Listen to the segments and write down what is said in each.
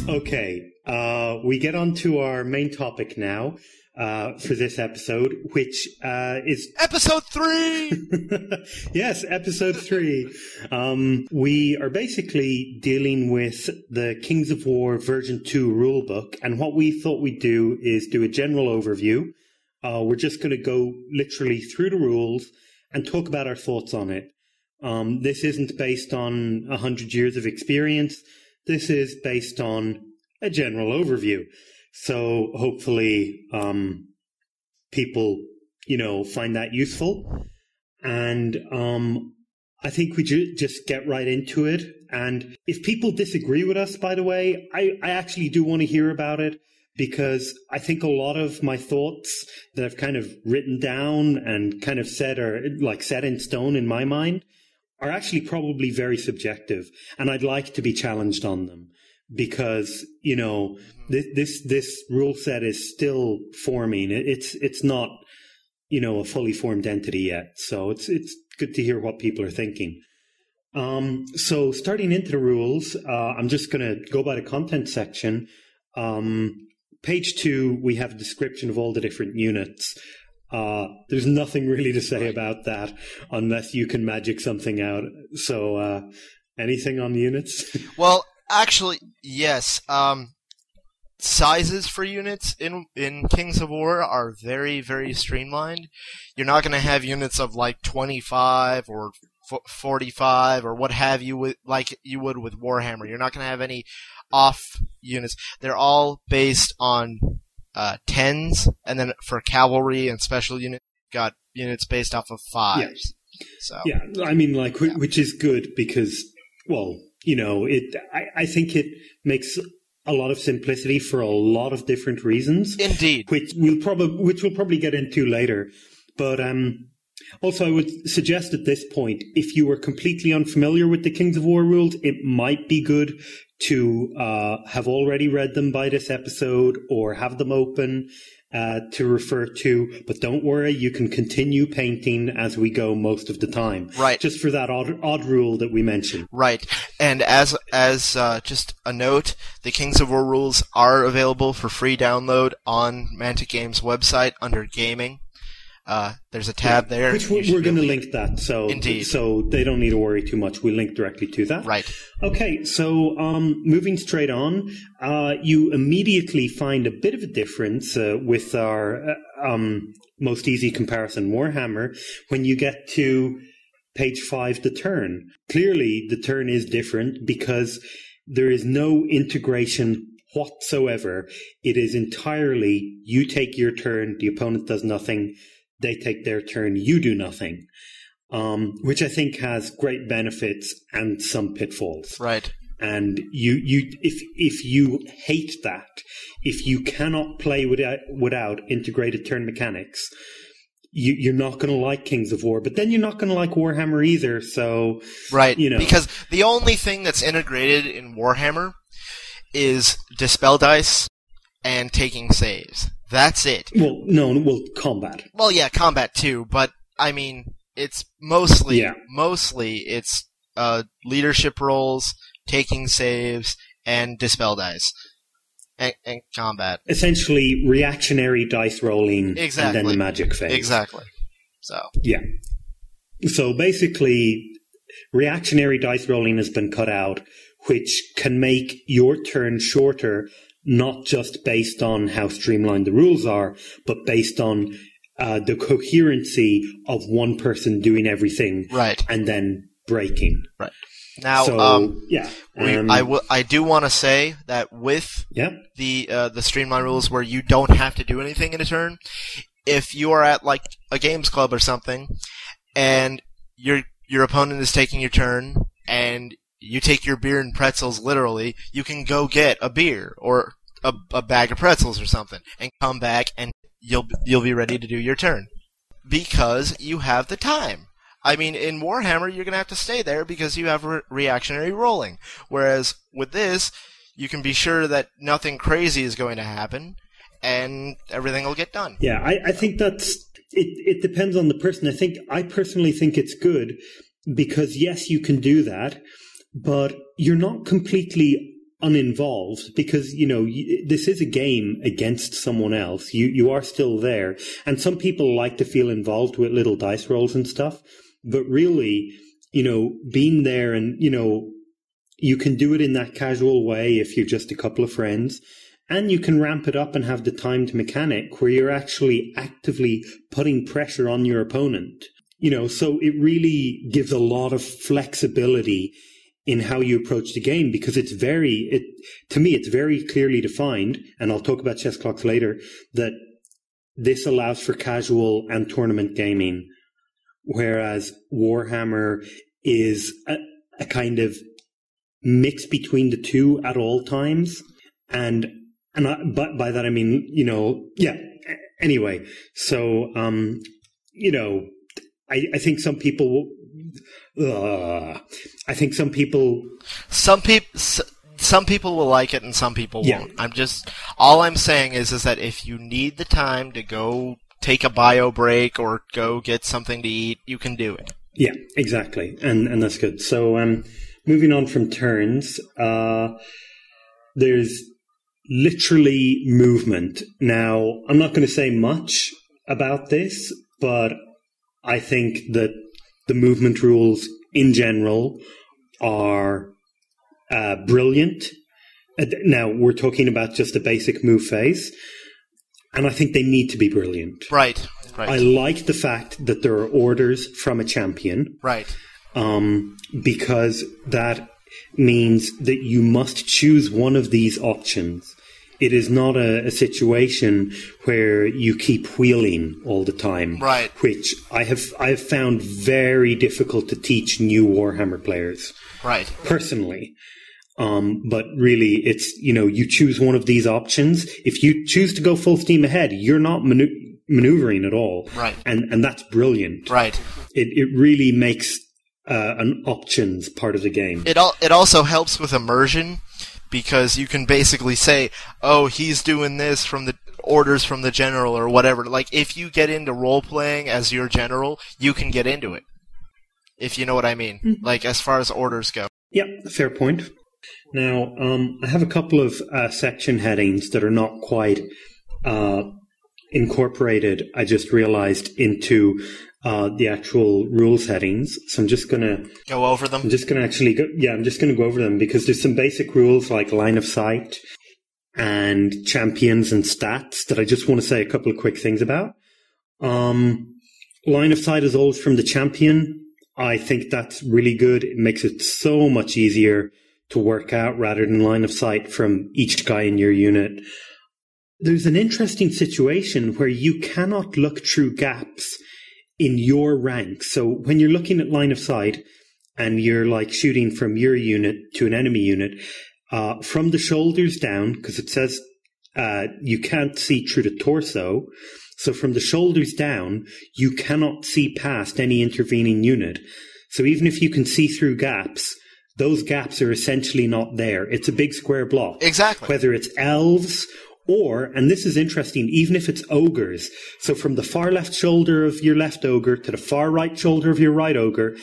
Okay, we get on to our main topic now for this episode, which is... Episode 3! Yes, episode 3. We are basically dealing with the Kings of War version 2 rulebook, and what we thought we'd do is do a general overview. We're just going to go literally through the rules and talk about our thoughts on it. This isn't based on 100 years of experience. This is based on a general overview. So hopefully people, find that useful. And I think we just get right into it. And if people disagree with us, by the way, I actually do want to hear about it, because I think a lot of my thoughts that I've kind of written down and kind of said are like set in stone in my mind are actually probably very subjective, and I'd like to be challenged on them, because, this rule set is still forming. It's not, a fully formed entity yet. So it's good to hear what people are thinking. So starting into the rules, I'm just going to go by the content section. Page 2, we have a description of all the different units. There's nothing really to say about that unless you can magic something out. So, anything on the units? Well, actually, yes. Sizes for units in Kings of War are very, very streamlined. You're not going to have units of like 25 or 45 or what have you, like you would with Warhammer. You're not going to have any off units. They're all based on 10s, and then for cavalry and special units, got units based off of 5s. Yeah. So yeah, I mean, which is good because, well, I think it makes a lot of simplicity for a lot of different reasons. Indeed, which we'll probably get into later. But also, I would suggest at this point, if you were completely unfamiliar with the Kings of War rules, it might be good to have already read them by this episode or have them open to refer to. But don't worry, you can continue painting as we go most of the time. Right. Just for that odd rule that we mentioned. Right. And as just a note, the Kings of War rules are available for free download on Mantic Games' website under Gaming. There's a tab there. Which we're going to link that, so Indeed. So they don't need to worry too much. We'll link directly to that. Right. Okay, so moving straight on, you immediately find a bit of a difference with our most easy comparison, Warhammer, when you get to page 5, the turn. Clearly, the turn is different because there is no integration whatsoever. It is entirely, you take your turn, the opponent does nothing. They take their turn, you do nothing, which I think has great benefits and some pitfalls. Right. And if you hate that, if you cannot play without integrated turn mechanics, you're not going to like Kings of War, but then you're not going to like Warhammer either. So right, because the only thing that's integrated in Warhammer is dispel dice and taking saves. That's it. Well, combat. Well, yeah, combat too, but I mean, it's mostly it's leadership roles, taking saves, and dispel dice, and combat. Essentially, reactionary dice rolling, exactly. And then the magic phase. Exactly. So yeah. So basically, reactionary dice rolling has been cut out, which can make your turn shorter, not just based on how streamlined the rules are, but based on the coherency of one person doing everything, right, and then breaking. Right. Now, I do want to say that with the streamline rules where you don't have to do anything in a turn, if you are at like a games club or something, and your opponent is taking your turn, and you take your beer and pretzels literally, you can go get a beer or a bag of pretzels or something, and come back, and you'll be ready to do your turn because you have the time. I mean, in Warhammer, you're going to have to stay there because you have reactionary rolling. Whereas with this, you can be sure that nothing crazy is going to happen, and everything will get done. Yeah, I think that's... It depends on the person. I personally think it's good because, yes, you can do that, but you're not completely uninvolved because, this is a game against someone else. You are still there. And some people like to feel involved with little dice rolls and stuff. But really, being there and, you can do it in that casual way if you're just a couple of friends. And you can ramp it up and have the timed mechanic where you're actually actively putting pressure on your opponent. So it really gives a lot of flexibility in how you approach the game because to me, it's very clearly defined. And I'll talk about chess clocks later, that this allows for casual and tournament gaming, whereas Warhammer is a kind of mix between the two at all times. But by that I mean, yeah. Anyway, so I think some people. Some people will like it and some people won't. All I'm saying is that if you need the time to go take a bio break or go get something to eat, you can do it. Yeah, exactly, and that's good. So, moving on from turns, there's literally movement. Now, I'm not going to say much about this, but I think that the movement rules in general are brilliant. Now, we're talking about just the basic move phase, and I think they need to be brilliant. Right. I like the fact that there are orders from a champion. Right. Because that means that you must choose one of these options. It is not a situation where you keep wheeling all the time. Right. Which I have found very difficult to teach new Warhammer players. Right. Personally. But really, it's, you choose one of these options. If you choose to go full steam ahead, you're not maneuvering at all. Right. And that's brilliant. Right. It really makes an options part of the game. It also helps with immersion because you can basically say, oh, he's doing this from the orders from the general or whatever. Like, if you get into role-playing as your general, you can get into it. If you know what I mean. Mm-hmm. Like, as far as orders go. Yeah, fair point. Now, I have a couple of section headings that are not quite incorporated, I just realized, into the actual rules headings. So I'm just going to go over them. I'm just going to go over them because there's some basic rules like line of sight and champions and stats that I just want to say a couple of quick things about. Line of sight is always from the champion. I think that's really good. It makes it so much easier to work out rather than line of sight from each guy in your unit. There's an interesting situation where you cannot look through gaps in your rank. So when you're looking at line of sight and you're like shooting from your unit to an enemy unit, from the shoulders down, because it says you can't see through the torso. So from the shoulders down, you cannot see past any intervening unit. So even if you can see through gaps, those gaps are essentially not there. It's a big square block. Exactly. Whether it's elves or, and this is interesting, even if it's ogres. So from the far left shoulder of your left ogre to the far right shoulder of your right ogre,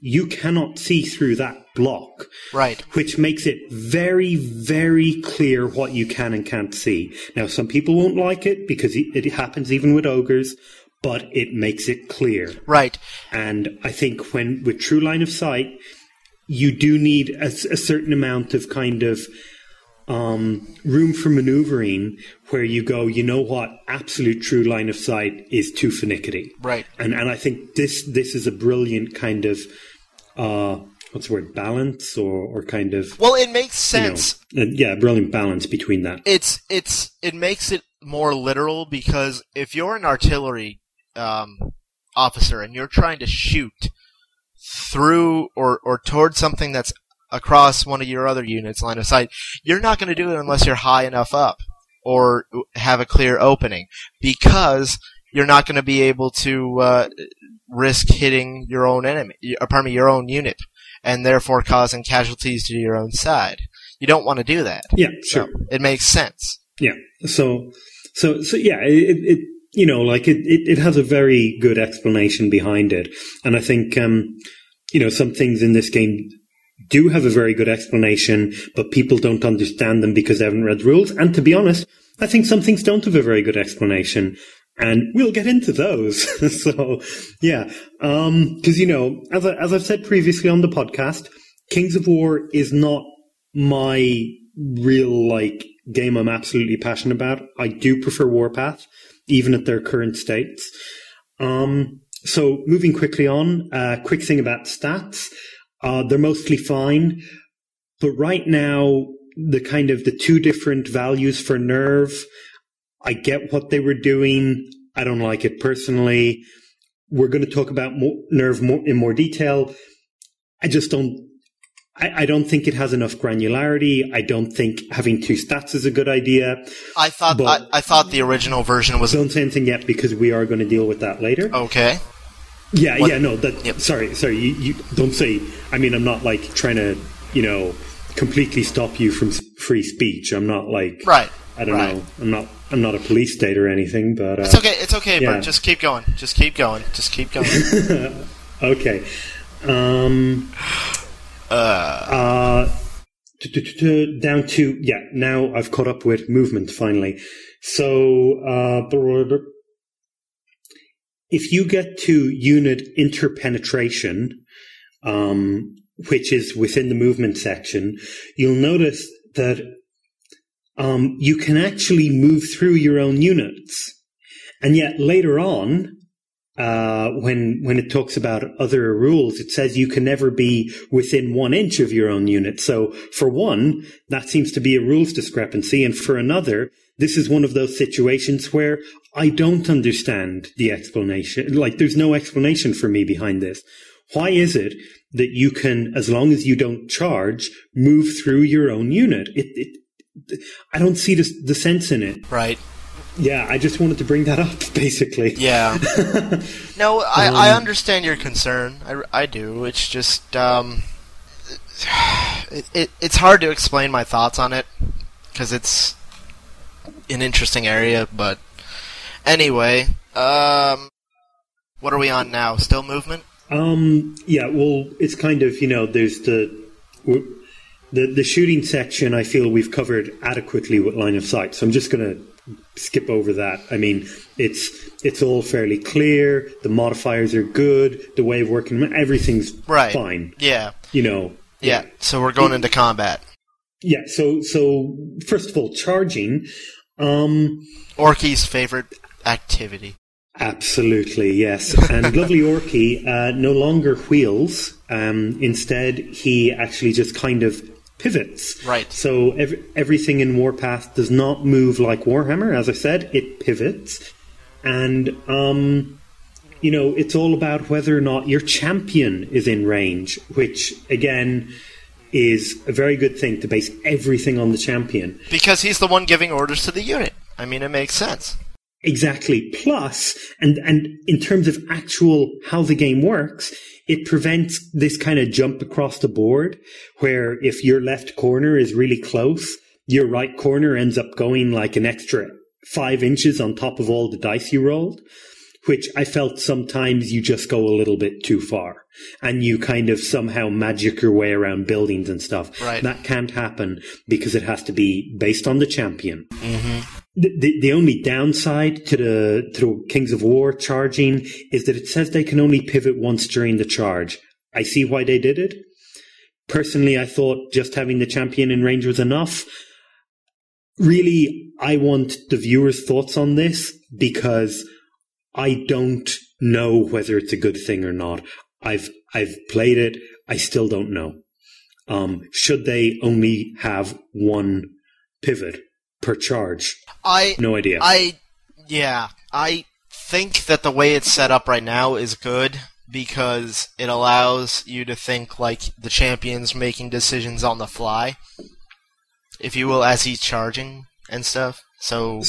you cannot see through that block. Right. Which makes it very, very clear what you can and can't see. Now, some people won't like it because it happens even with ogres, but it makes it clear. Right. And I think with true line of sight, you do need a certain amount of kind of room for maneuvering where you go, you know what, absolute true line of sight is too finicky. Right. And I think this is a brilliant kind of, what's the word, balance or kind of... Well, it makes sense. Brilliant balance between that. It makes it more literal because if you're an artillery officer and you're trying to shoot through or towards something that's across one of your other units' line of sight, you're not going to do it unless you're high enough up or have a clear opening, because you're not going to be able to risk hitting your own your own unit, and therefore causing casualties to your own side. You don't want to do that. Yeah, sure. So it makes sense. Yeah. So So yeah, it has a very good explanation behind it. And I think, some things in this game do have a very good explanation, but people don't understand them because they haven't read the rules. And to be honest, I think some things don't have a very good explanation. And we'll get into those. So, yeah. Because, as I've said previously on the podcast, Kings of War is not my real, game I'm absolutely passionate about. I do prefer Warpath, even at their current states. So moving quickly on, quick thing about stats. They're mostly fine, but right now, the two different values for nerve, I get what they were doing. I don't like it personally. We're going to talk about nerve in more detail. I don't think it has enough granularity. I don't think having two stats is a good idea. I thought the original version was. Don't say anything yet because we are going to deal with that later. Okay. Yeah, no. Yep. Sorry. You don't say. I mean, I'm not trying to, completely stop you from free speech. I'm not right. I don't know. I'm not a police state or anything, but it's okay. It's okay, yeah. Bert. Just keep going. Okay. Down to now I've caught up with movement finally. So if you get to unit interpenetration, which is within the movement section, you'll notice that you can actually move through your own units. And yet later on, when it talks about other rules, it says you can never be within 1 inch of your own unit. So for one, that seems to be a rules discrepancy. And for another, this is one of those situations where I don't understand the explanation. There's no explanation for me behind this. Why is it that you can, as long as you don't charge, move through your own unit? I don't see the sense in it. Right. Yeah, I just wanted to bring that up, basically. Yeah. No, I understand your concern. I do. It's just, it's hard to explain my thoughts on it, because it's an interesting area, but anyway, what are we on now? Still movement? Yeah, well, it's kind of, there's the shooting section I feel we've covered adequately with line of sight, so I'm just going to skip over that. I mean, it's all fairly clear. The modifiers are good. The way of working, everything's fine. Yeah. Yeah. So we're going into combat. Yeah. So first of all, charging. Orky's favorite activity. Absolutely, yes. And lovely Orky no longer wheels. Instead, he actually just kind of pivots. Right. So everything in Warpath does not move like Warhammer. As I said, it pivots. And, it's all about whether or not your champion is in range, which, again, is a very good thing to base everything on the champion. Because he's the one giving orders to the unit. I mean, it makes sense. Exactly. Plus, and in terms of actual how the game works, it prevents this kind of jump across the board where if your left corner is really close, your right corner ends up going like an extra 5 inches on top of all the dice you rolled, which I felt sometimes you just go a little bit too far and you kind of somehow magic your way around buildings and stuff. Right. That can't happen because it has to be based on the champion. Mm-hmm. The only downside to the Kings of War charging is that it says they can only pivot once during the charge. I see why they did it. Personally, I thought just having the champion in range was enough. Really, I want the viewers' thoughts on this because I don't know whether it's a good thing or not. I've played it. I still don't know. Should they only have one pivot per charge? No idea. I think that the way it's set up right now is good because it allows you to think like the champion's making decisions on the fly, if you will, as he's charging and stuff. So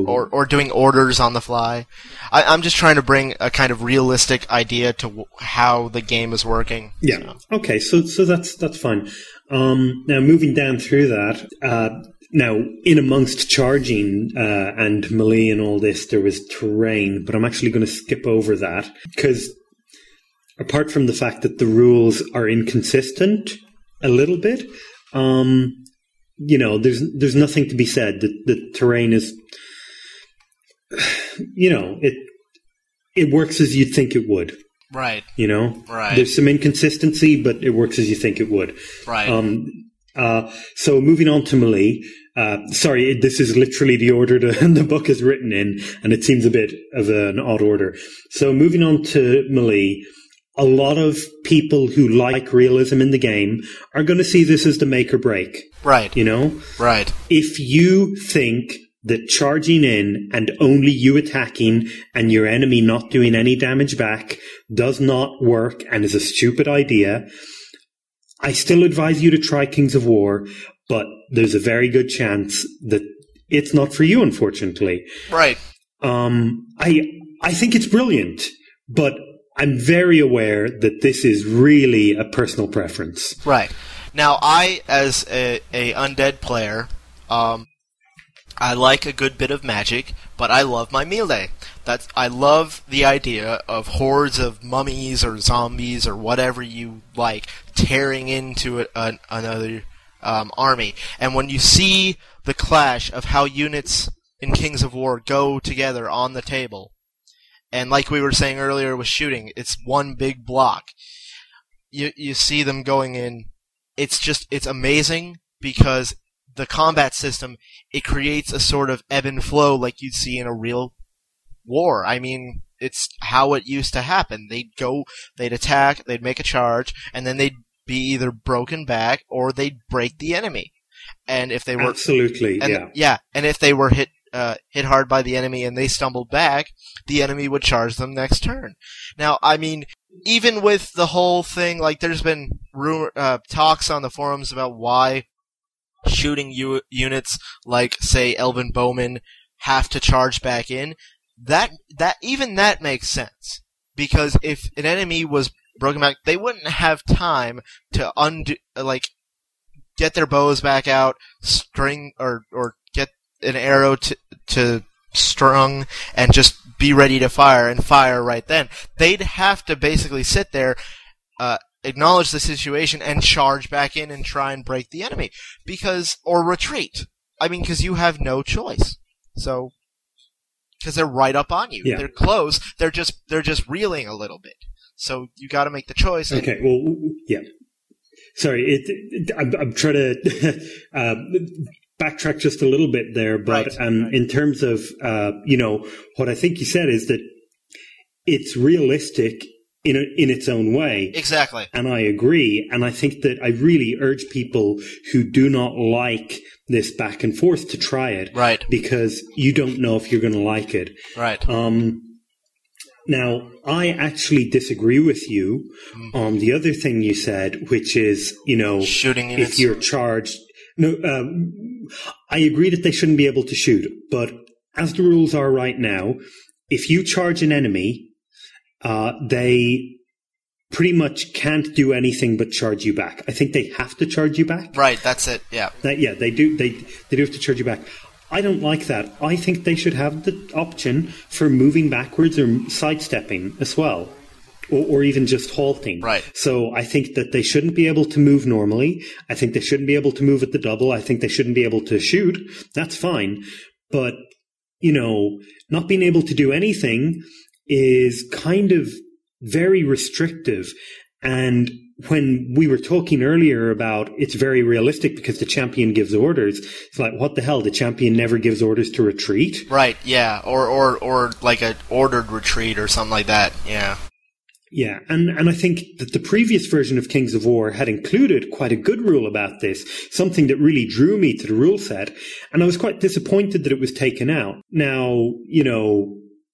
or doing orders on the fly. I'm just trying to bring a kind of realistic idea to how the game is working. Yeah. So. Okay. So that's fine. Now moving down through that. Now, in amongst charging and melee and all this, there was terrain, but I'm actually going to skip over that because apart from the fact that the rules are inconsistent a little bit, there's nothing to be said. The terrain is, it works as you'd think it would. Right. Right. There's some inconsistency, but it works as you think it would. Right. So moving on to melee. Sorry, this is literally the order the book is written in, and it seems a bit of an odd order. So moving on to melee. A lot of people who like realism in the game are going to see this as the make or break. Right. Right. If you think that charging in and only you attacking and your enemy not doing any damage back does not work and is a stupid idea, I still advise you to try Kings of War, but there's a very good chance that it's not for you, unfortunately. Right. I think it's brilliant, but I'm very aware that this is really a personal preference. Right. Now, I, as a undead player, I like a good bit of magic, but I love my melee. I love the idea of hordes of mummies or zombies or whatever you like tearing into another army. And when you see the clash of how units in Kings of War go together on the table, and like we were saying earlier with shooting, it's one big block. You see them going in. It's amazing because the combat system, it creates a sort of ebb and flow like you'd see in a real war. I mean, it's how it used to happen. They'd attack, they'd make a charge, and then they'd be either broken back or they'd break the enemy. And if they were absolutely, and if they were hit hard by the enemy and they stumbled back, the enemy would charge them next turn. Now, I mean, even with the whole thing, like there's been talks on the forums about why shooting units like, say, Elven Bowmen have to charge back in. That makes sense. Because if an enemy was broken back, they wouldn't have time to get their bows back out, string or get an arrow to strung and just be ready to fire right then. They'd have to basically sit there, acknowledge the situation and charge back in and try and break the enemy or retreat. I mean, because you have no choice. So, because they're right up on you. Yeah. They're close. They're just reeling a little bit. So you got to make the choice. Okay. Well, yeah. Sorry, I'm trying to backtrack just a little bit there, but right. In terms of what I think you said is that it's realistic in its own way. Exactly. And I agree. And I think that I really urge people who do not like this back and forth to try it. Right. Because you don't know if you're going to like it. Right. Now, I actually disagree with you on the other thing you said, which is, shooting units. If you're charged. No, I agree that they shouldn't be able to shoot. But as the rules are right now, if you charge an enemy, they pretty much can't do anything but charge you back. I think they have to charge you back. Right, that's it, yeah. They do. They do have to charge you back. I don't like that. I think they should have the option for moving backwards or sidestepping as well. Or even just halting. Right. So I think that they shouldn't be able to move normally. I think they shouldn't be able to move at the double. I think they shouldn't be able to shoot. That's fine. But, not being able to do anything is kind of very restrictive. And when we were talking earlier about it's very realistic because the champion gives orders, it's like, what the hell? The champion never gives orders to retreat? Right, yeah. Or like an ordered retreat or something like that, yeah. Yeah, and I think that the previous version of Kings of War had included quite a good rule about this, something that really drew me to the rule set, and I was quite disappointed that it was taken out. Now,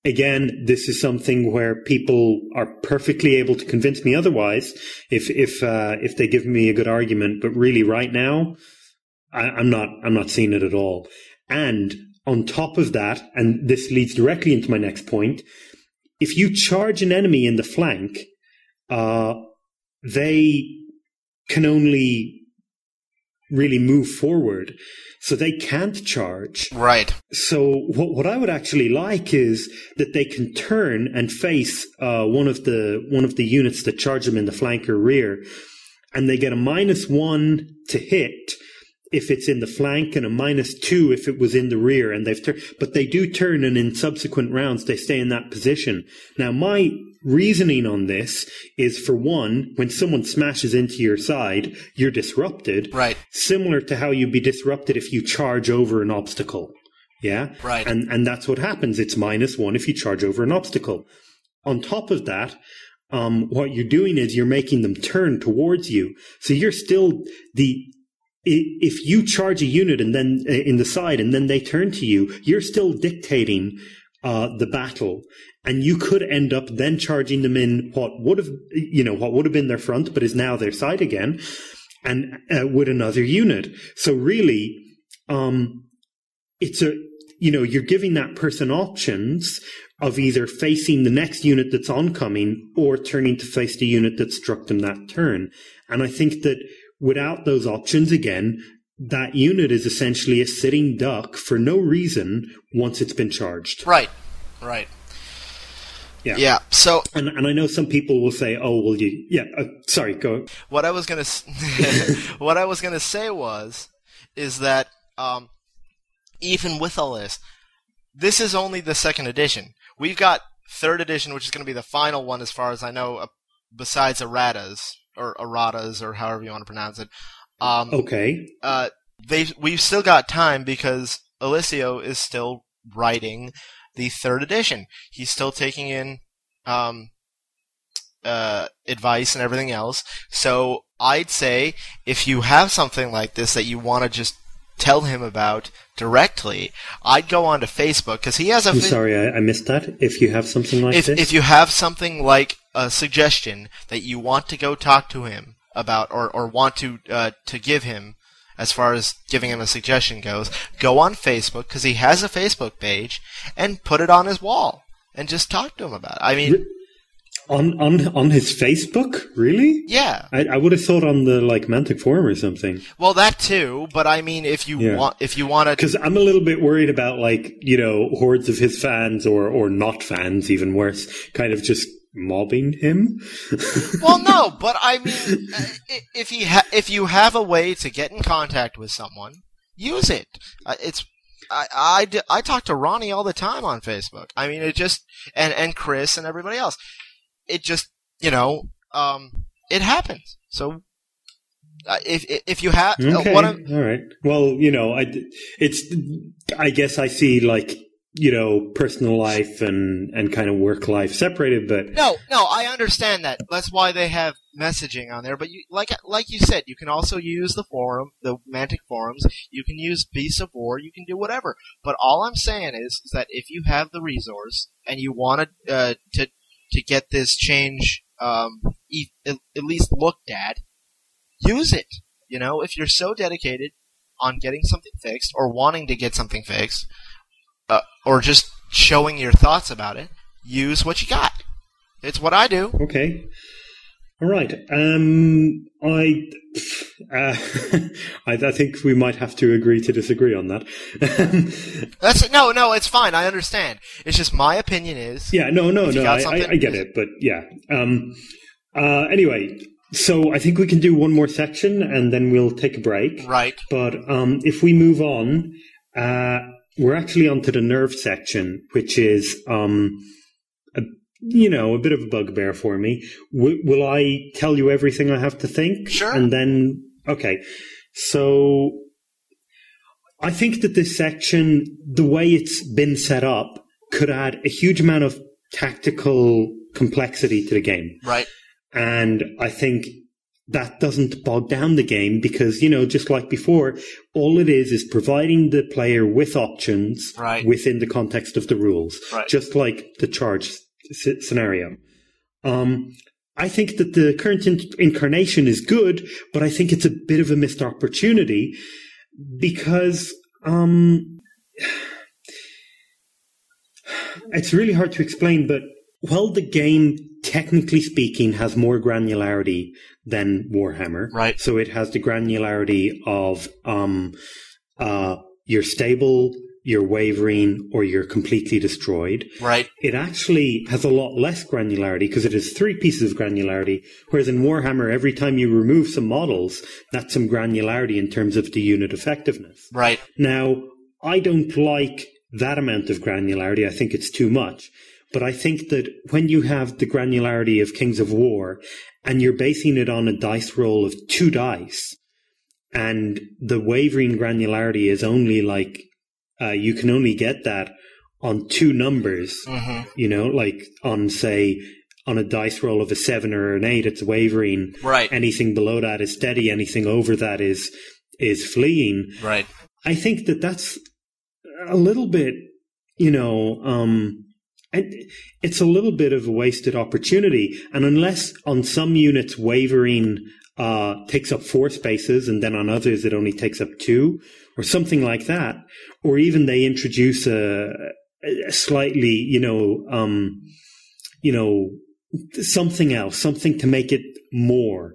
again, this is something where people are perfectly able to convince me otherwise if they give me a good argument, but really right now, I'm not seeing it at all. And on top of that, and this leads directly into my next point, if you charge an enemy in the flank, they can only really move forward, so they can't charge. Right. So what I would actually like is that they can turn and face one of the units that charge them in the flank or rear, and they get a -1 to hit if it's in the flank and a -2 if it was in the rear, and they've turned. But they do turn, and in subsequent rounds they stay in that position. Now, my reasoning on this is, for one, when someone smashes into your side, you're disrupted. Right. Similar to how you'd be disrupted if you charge over an obstacle. Yeah? Right. And that's what happens. It's -1 if you charge over an obstacle. On top of that, what you're doing is you're making them turn towards you. So you're still if you charge a unit and then in the side and then they turn to you, you're still dictating the battle, and you could end up then charging them in what would have been their front but is now their side again, and with another unit. So really, you're giving that person options of either facing the next unit that's oncoming or turning to face the unit that struck them that turn. And I think that without those options, again, that unit is essentially a sitting duck for no reason once it's been charged. Right. Yeah. So, and I know some people will say, "Oh, well, sorry, go." What I was gonna say is that even with all this is only the second edition. We've got third edition, which is going to be the final one, as far as I know, besides erratas or however you want to pronounce it. Okay. We've still got time because Alessio is still writing the third edition. He's still taking in advice and everything else. So I'd say if you have something like this that you want to just tell him about directly, I'd go onto Facebook, because he has a... I'm sorry, I missed that. If you have something like this? If you have something like a suggestion that you want to go talk to him about, or want to give him, as far as giving him a suggestion goes, go on Facebook, because he has a Facebook page, and put it on his wall, and just talk to him about it. I mean... On his Facebook? Really? Yeah. I would have thought on the Mantic forum or something. Well, that too, but I mean, if you want to... Because I'm a little bit worried about, hordes of his fans, or not fans, even worse, kind of just mobbing him. Well, no, but I mean, if you have a way to get in contact with someone, use it. I talk to Ronnie all the time on Facebook. I mean, it just... And Chris and everybody else. It just, it happens. So, if you have, okay, all right. Well, I guess I see personal life and kind of work life separated, but no, I understand that. That's why they have messaging on there. But like you said, you can also use the forum, the Mantic forums. You can use Beasts of War. You can do whatever. But all I'm saying is that if you have the resource and you want to get this change at least looked at, use it. If you're so dedicated on getting something fixed or wanting to get something fixed, or just showing your thoughts about it, use what you got. It's what I do. Okay. All right. I think we might have to agree to disagree on that. No, it's fine. I understand. It's just my opinion is... Yeah, no. I get it, but yeah. Anyway, so I think we can do one more section and then we'll take a break. Right. But if we move on, we're actually onto the nerve section, which is... a bit of a bugbear for me. Will I tell you everything I have to think? Sure. And then, okay. So, I think that this section, the way it's been set up, could add a huge amount of tactical complexity to the game. Right. And I think that doesn't bog down the game because, just like before, all it is providing the player with options within the context of the rules. Right. Just like the charge scenario. I think that the current incarnation is good, but I think it's a bit of a missed opportunity because it's really hard to explain, but while the game, technically speaking, has more granularity than Warhammer, right? So it has the granularity of you're stable, you're wavering, or you're completely destroyed. Right. It actually has a lot less granularity because it has 3 pieces of granularity, whereas in Warhammer, every time you remove some models, that's some granularity in terms of the unit effectiveness. Right. Now, I don't like that amount of granularity. I think it's too much. But I think that when you have the granularity of Kings of War and you're basing it on a dice roll of 2 dice, and the wavering granularity is only like, you can only get that on 2 numbers, like on, say, on a dice roll of a 7 or an 8, it's wavering. Right. Anything below that is steady. Anything over that is fleeing. Right. I think that that's a little bit, it's a little bit of a wasted opportunity. And unless on some units wavering takes up 4 spaces and then on others it only takes up 2 or something like that, or even they introduce a slightly, something else, something to make it more.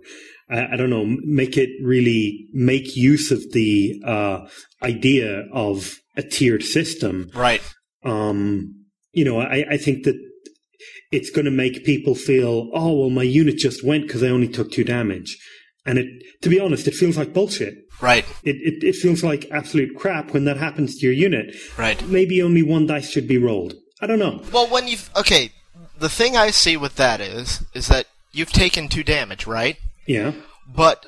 I don't know, make it really make use of the idea of a tiered system. Right. I think that it's going to make people feel, oh, well, my unit just went because I only took 2 damage. And to be honest, it feels like bullshit. Right. It feels like absolute crap when that happens to your unit. Right. Maybe only 1 dice should be rolled. I don't know. Well, the thing I see with that is that you've taken 2 damage, right? Yeah. But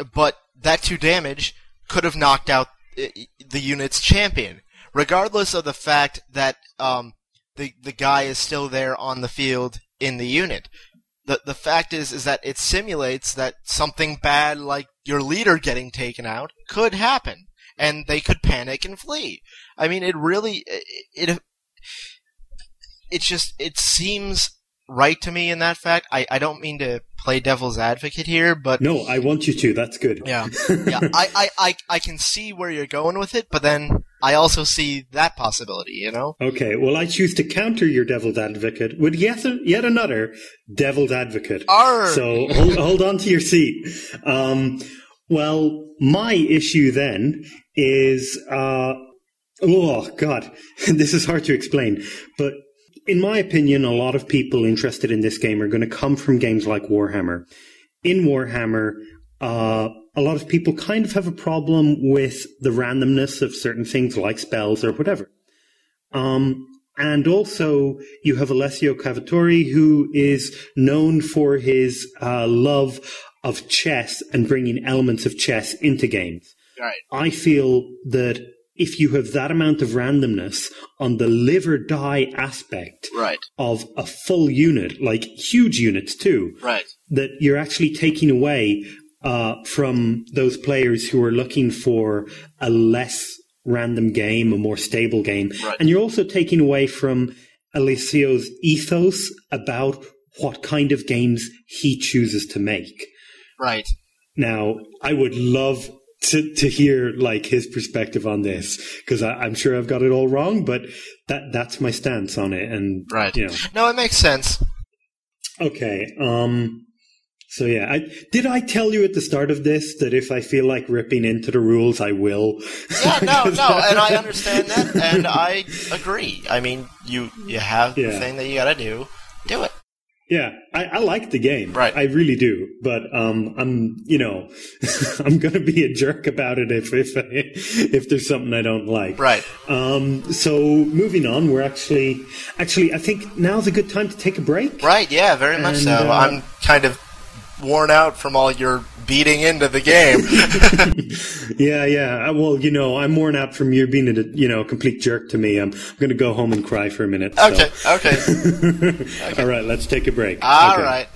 that 2 damage could have knocked out the unit's champion, regardless of the fact that the guy is still there on the field in the unit. The fact is that it simulates that something bad like your leader getting taken out could happen, and they could panic and flee. I mean, it really it seems right to me in that fact. I don't mean to play devil's advocate here, but no, I want you to. That's good. Yeah. I can see where you're going with it, but then I also see that possibility. Okay. Well, I choose to counter your devil's advocate with yet another devil's advocate. So hold on to your seat. Well, my issue then is oh God, this is hard to explain, but. In my opinion, a lot of people interested in this game are going to come from games like Warhammer. In Warhammer, a lot of people kind of have a problem with the randomness of certain things like spells or whatever. And also, you have Alessio Cavatore, who is known for his love of chess and bringing elements of chess into games. Right. I feel that if you have that amount of randomness on the live or die aspect of a full unit, like huge units too, that you're actually taking away from those players who are looking for a less random game, a more stable game. Right. And you're also taking away from Alessio's ethos about what kind of games he chooses to make. Right. Now, I would love to hear like his perspective on this, because I'm sure I've got it all wrong, but that's my stance on it. And no, it makes sense. Okay. So yeah, did I tell you at the start of this that if I feel like ripping into the rules, I will? Yeah, no, and I understand that, and I agree. I mean, you have the thing that you got to do it. Yeah, I like the game. Right. I really do. But I'm I'm going to be a jerk about it if there's something I don't like. Right. So moving on, we're actually I think now's a good time to take a break. Right. Yeah, very much so. I'm kind of worn out from all your beating into the game. Yeah. Well, I'm worn out from you being a complete jerk to me. I'm going to go home and cry for a minute. Okay. All right, let's take a break. All right.